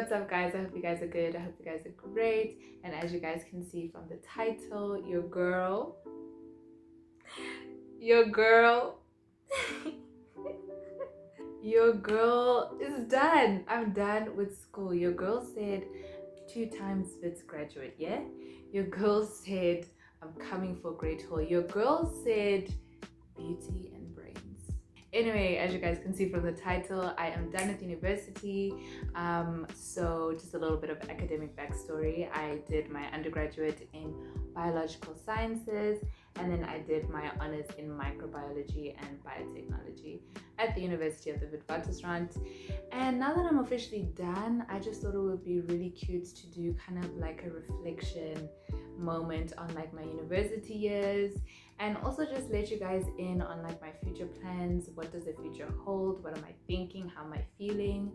what's up guys? I hope you guys are good. I hope you guys are great. And as you guys can see from the title, your girl your girl is done. I'm done with school. Your girl said 2 times Wits graduate, yeah? Your girl said I'm coming for grade 4. Your girl said beauty and brains. Anyway, as you guys can see from the title, I am done with university. So just a little bit of academic backstory. I did my undergraduate in biological sciences, and then I did my honors in microbiology and biotechnology at the University of the Witwatersrand. And now that I'm officially done, I just thought it would be really cute to do kind of like a reflection moment on like my university years, and also just let you guys in on like my future plans. What does the future hold? What am I thinking? How am I feeling?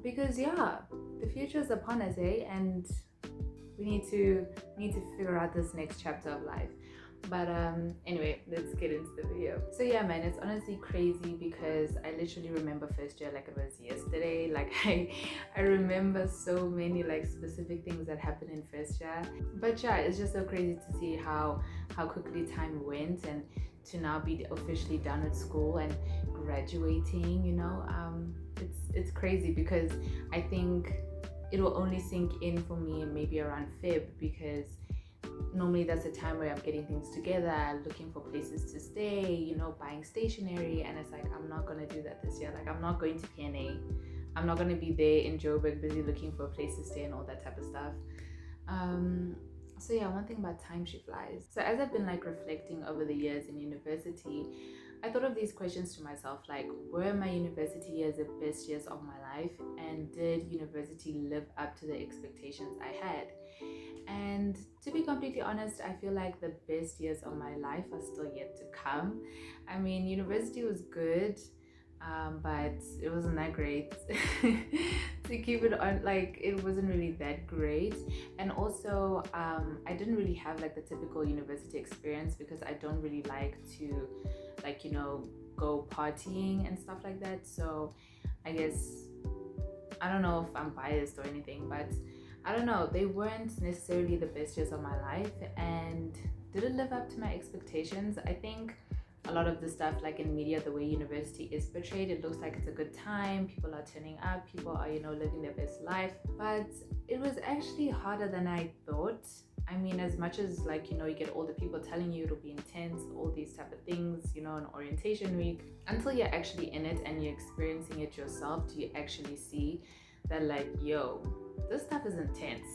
Because yeah, the future is upon us, and we need to figure out this next chapter of life. But anyway, let's get into the video. So yeah, man, it's honestly crazy because I literally remember first year like it was yesterday. Like I remember so many like specific things that happened in first year. But yeah, it's just so crazy to see how quickly time went, and to now be officially done with school and graduating, you know. It's crazy because I think it will only sink in for me maybe around Feb, because normally that's the time where I'm getting things together, looking for places to stay, you know, buying stationery. And it's like, I'm not gonna do that this year. Like, I'm not going to PNA. I'm not gonna be there in Joburg busy looking for a place to stay and all that type of stuff. So yeah, one thing about time, she flies. So as I've been like reflecting over the years in university, I thought of these questions to myself, like, were my university years the best years of my life, and did university live up to the expectations I had? And to be completely honest, I feel like the best years of my life are still yet to come. I mean, university was good, but it wasn't that great. To keep it on, like, it wasn't really that great. And also I didn't really have like the typical university experience, because I don't really like to, like, you know, go partying and stuff like that. So I guess, I don't know if I'm biased or anything, but I don't know, they weren't necessarily the best years of my life. And did it live up to my expectations? I think a lot of the stuff, like in media, the way university is portrayed, it looks like it's a good time, people are turning up, people are, you know, living their best life. But it was actually harder than I thought. I mean, as much as, like, you know, you get all the people telling you it'll be intense, all these type of things, you know, an orientation week, until you're actually in it and you're experiencing it yourself, do you actually see that, like, yo, this stuff is intense.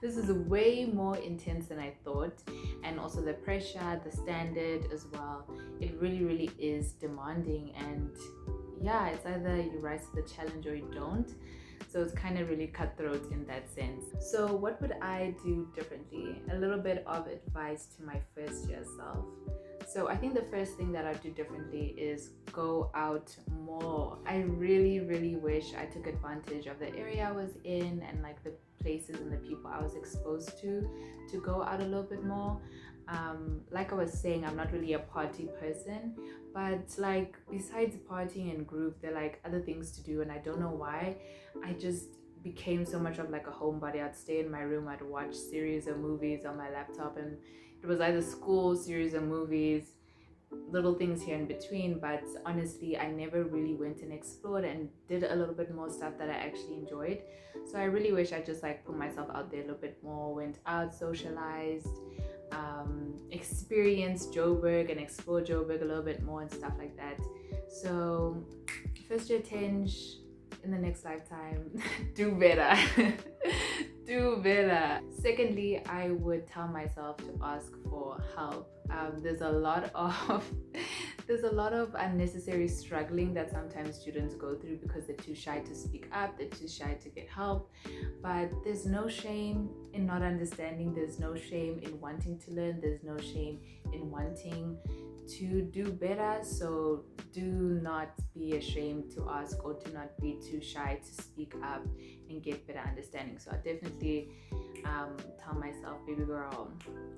This is way more intense than I thought. And also the pressure, the standard as well, it really is demanding. And yeah, it's either you rise to the challenge or you don't. So it's kind of really cutthroat in that sense. So what would I do differently? A little bit of advice to my first year self. So I think the first thing that I'd do differently is go out more. I really wish I took advantage of the area I was in, and like the places and the people I was exposed to go out a little bit more. Like I was saying, I'm not really a party person, but like besides partying and group, there are like other things to do, and I don't know why. I just became so much of like a homebody. I'd stay in my room, I'd watch series or movies on my laptop, and it was either school, series or movies, little things here in between. But honestly, I never really went and explored and did a little bit more stuff that I actually enjoyed. So I really wish I just like put myself out there a little bit more, went out, socialized, experienced Joburg and explored Joburg a little bit more and stuff like that. So first year tinge, in the next lifetime, do better. Do better. Secondly, I would tell myself to ask for help. There's a lot of unnecessary struggling that sometimes students go through because they're too shy to speak up, they're too shy to get help. But there's no shame in not understanding, there's no shame in wanting to learn, there's no shame in wanting to do better. So do not be ashamed to ask, or do not be too shy to speak up and get better understanding. So I definitely tell myself, baby girl,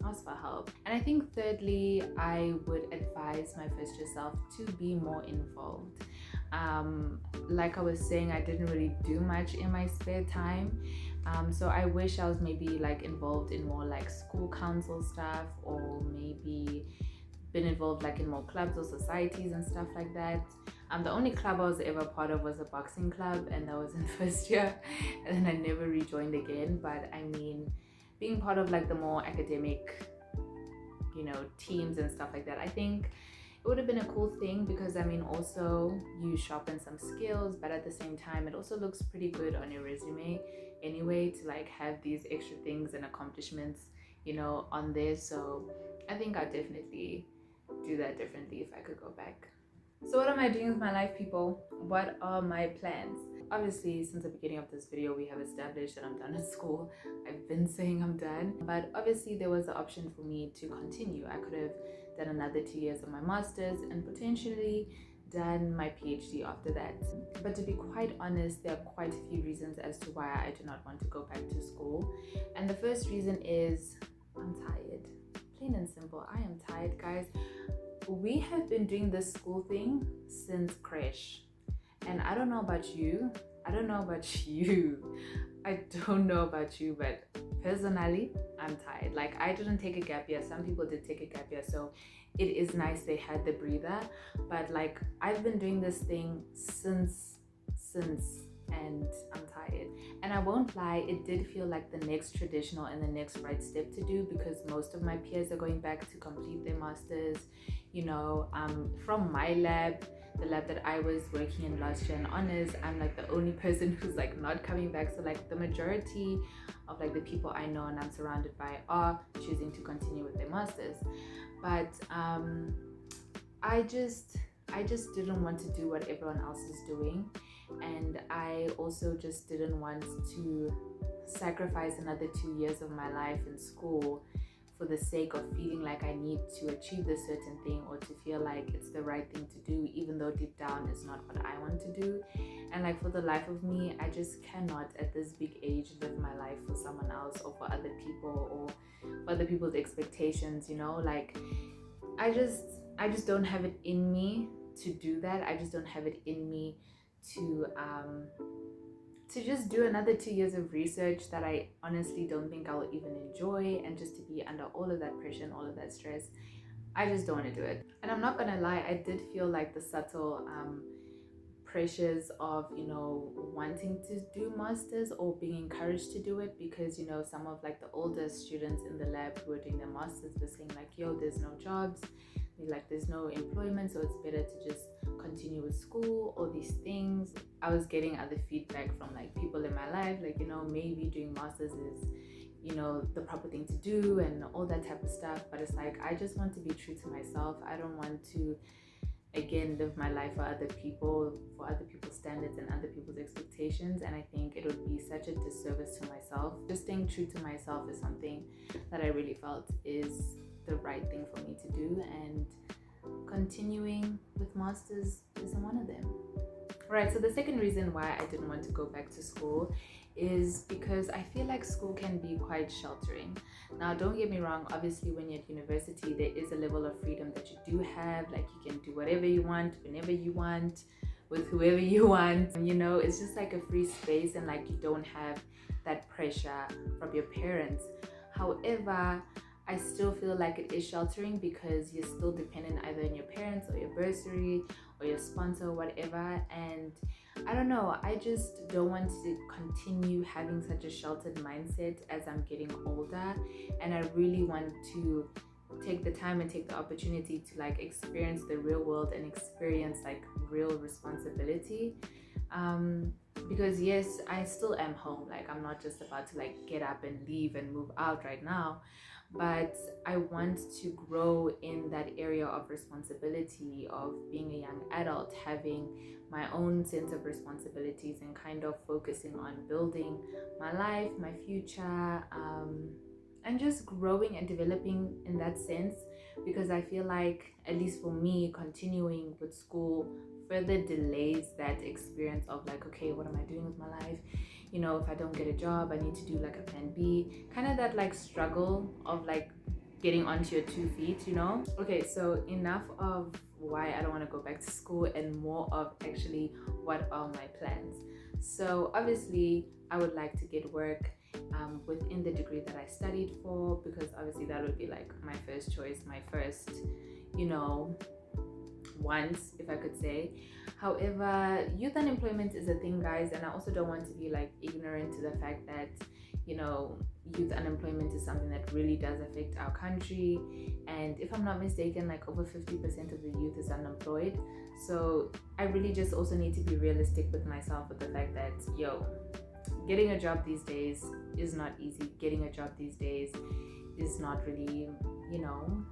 ask for help. And I think thirdly, I would advise my first year self to be more involved. Like I was saying, I didn't really do much in my spare time. So I wish I was maybe like involved in more like school council stuff, or maybe been involved like in more clubs or societies and stuff like that. The only club I was ever part of was a boxing club, and that was in first year, and then I never rejoined again. But I mean, being part of like the more academic, teams and stuff like that, I think it would have been a cool thing, because I mean, also you sharpen some skills, but at the same time it also looks pretty good on your resume anyway, to like have these extra things and accomplishments on there. So I think I'd definitely do that differently if I could go back. So what am I doing with my life, people? What are my plans? Obviously, since the beginning of this video, we have established that I'm done at school. I've been saying I'm done, but obviously there was the option for me to continue. I could have done another 2 years of my master's and potentially done my PhD after that. But to be quite honest, there are quite a few reasons as to why I do not want to go back to school. And the first reason is I'm tired. Plain and simple, I am tired, guys. We have been doing this school thing since crash, and I don't know about you, but personally, I'm tired. Like, I didn't take a gap year. Some people did take a gap year, so it is nice they had the breather. But like, I've been doing this thing since, and I'm tired. And I won't lie, it did feel like the next traditional and the next right step to do, because most of my peers are going back to complete their masters. From my lab, the lab that I was working in last year in honors, I'm like the only person who's like not coming back. So like the majority of like the people I know and I'm surrounded by are choosing to continue with their masters. But I just didn't want to do what everyone else is doing, and I also just didn't want to sacrifice another 2 years of my life in school for the sake of feeling like I need to achieve this certain thing, or to feel like it's the right thing to do, even though deep down it's not what I want to do. And like, for the life of me, I just cannot at this big age live my life for someone else, or for other people, or for other people's expectations. Like, I just don't have it in me to do that. I just don't have it in me to just do another 2 years of research that I honestly don't think I'll even enjoy, and just to be under all of that pressure and all of that stress. I just don't want to do it. And I'm not gonna lie, I did feel like the subtle pressures of wanting to do masters, or being encouraged to do it, because some of like the older students in the lab who were doing their masters were saying like, yo, there's no jobs, like there's no employment, so it's better to just continue with school, all these things. I was getting other feedback from like people in my life, like maybe doing masters is the proper thing to do, and all that type of stuff. But it's like, I just want to be true to myself. I don't want to again live my life for other people's standards and other people's expectations. And I think it would be such a disservice to myself. Just staying true to myself is something that I really felt is the right thing for me to do, and continuing with masters isn't one of them. Right, so the second reason why I didn't want to go back to school is because I feel like school can be quite sheltering. Now, don't get me wrong, obviously when you're at university, there is a level of freedom that you do have. Like, you can do whatever you want, whenever you want, with whoever you want. It's just like a free space, and like, you don't have that pressure from your parents. However, I still feel like it is sheltering, because you're still dependent either on your parents or your bursary or your sponsor or whatever. And I don't know, I just don't want to continue having such a sheltered mindset as I'm getting older. And I really want to take the time and take the opportunity to like experience the real world and experience like real responsibility. Because yes, I still am home. Like, I'm not just about to like get up and leave and move out right now, but I want to grow in that area of responsibility, of being a young adult, having my own sense of responsibilities, and kind of focusing on building my life, my future, and just growing and developing in that sense. Because I feel like, at least for me, continuing with school further delays that experience of like, okay, what am I doing with my life? If I don't get a job, I need to do like a plan B, kind of that like struggle of like getting onto your 2 feet, you know. Okay, so enough of why I don't want to go back to school and more of actually what are my plans. So obviously I would like to get work within the degree that I studied for, because obviously that would be like my first choice, my first, you know, once, if I could say. However, youth unemployment is a thing, guys, and I also don't want to be like ignorant to the fact that, you know, youth unemployment is something that really does affect our country. And if I'm not mistaken, like over 50% of the youth is unemployed. So I really just also need to be realistic with myself, with the fact that, yo, getting a job these days is not easy. Getting a job these days is not really, you know,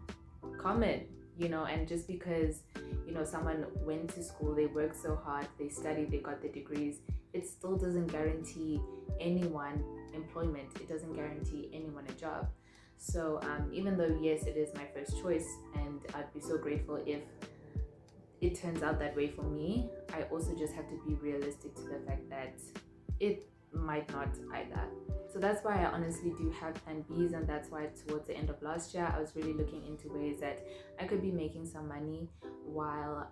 common, you know. And just because, you know, someone went to school, they worked so hard, they studied, they got the degrees, it still doesn't guarantee anyone employment. It doesn't guarantee anyone a job. So even though, yes, it is my first choice, and I'd be so grateful if it turns out that way for me, I also just have to be realistic to the fact that it might not either. So that's why I honestly do have plan Bs, and that's why towards the end of last year I was really looking into ways that I could be making some money while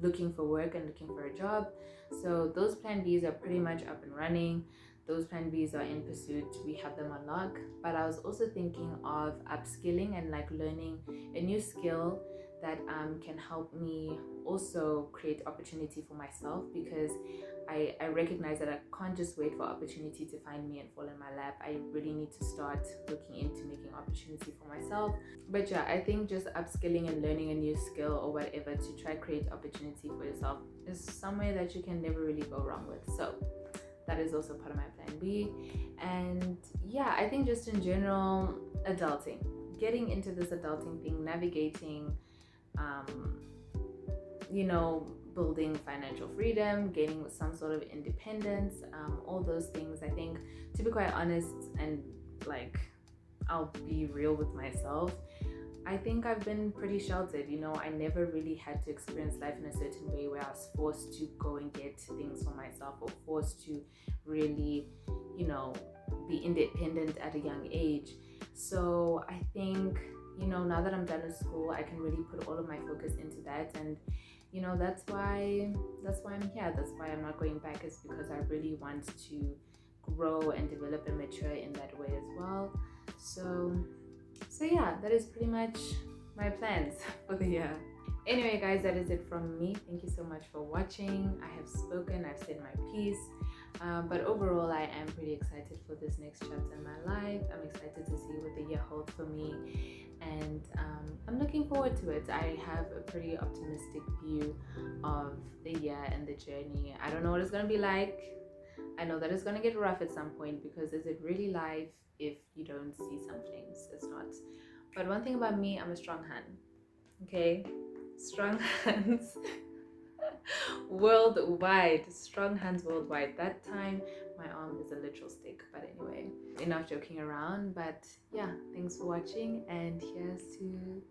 looking for work and looking for a job. So those plan Bs are pretty much up and running. Those plan Bs are in pursuit. We have them on lock. But I was also thinking of upskilling and like learning a new skill that can help me also create opportunity for myself, because I recognize that I can't just wait for opportunity to find me and fall in my lap. I really need to start looking into making opportunity for myself. But yeah, I think just upskilling and learning a new skill or whatever to try create opportunity for yourself is somewhere that you can never really go wrong with. So that is also part of my plan B. And yeah, I think just in general, adulting, getting into this adulting thing, navigating, you know, building financial freedom, gaining some sort of independence, all those things. I think, to be quite honest, and like I'll be real with myself, I think I've been pretty sheltered. You know, I never really had to experience life in a certain way where I was forced to go and get things for myself, or forced to really, you know, be independent at a young age. So I think, you know, now that I'm done with school, I can really put all of my focus into that. And you know, that's why I'm here. That's why I'm not going back, is because I really want to grow and develop and mature in that way as well. So yeah, that is pretty much my plans for the year. Anyway, guys, that is it from me. Thank you so much for watching. I have spoken, I've said my piece. But overall, I am pretty excited for this next chapter in my life. I'm excited to see what the year holds for me, and I'm looking forward to it. I have a pretty optimistic view of the year and the journey. I don't know what it's going to be like. I know that it's going to get rough at some point, because is it really life if you don't see some things? It's not. But one thing about me, I'm a strong hand. Okay? Strong hands. Worldwide, strong hands worldwide. That time my arm is a literal stick. But anyway, enough joking around. But yeah, thanks for watching, and here's to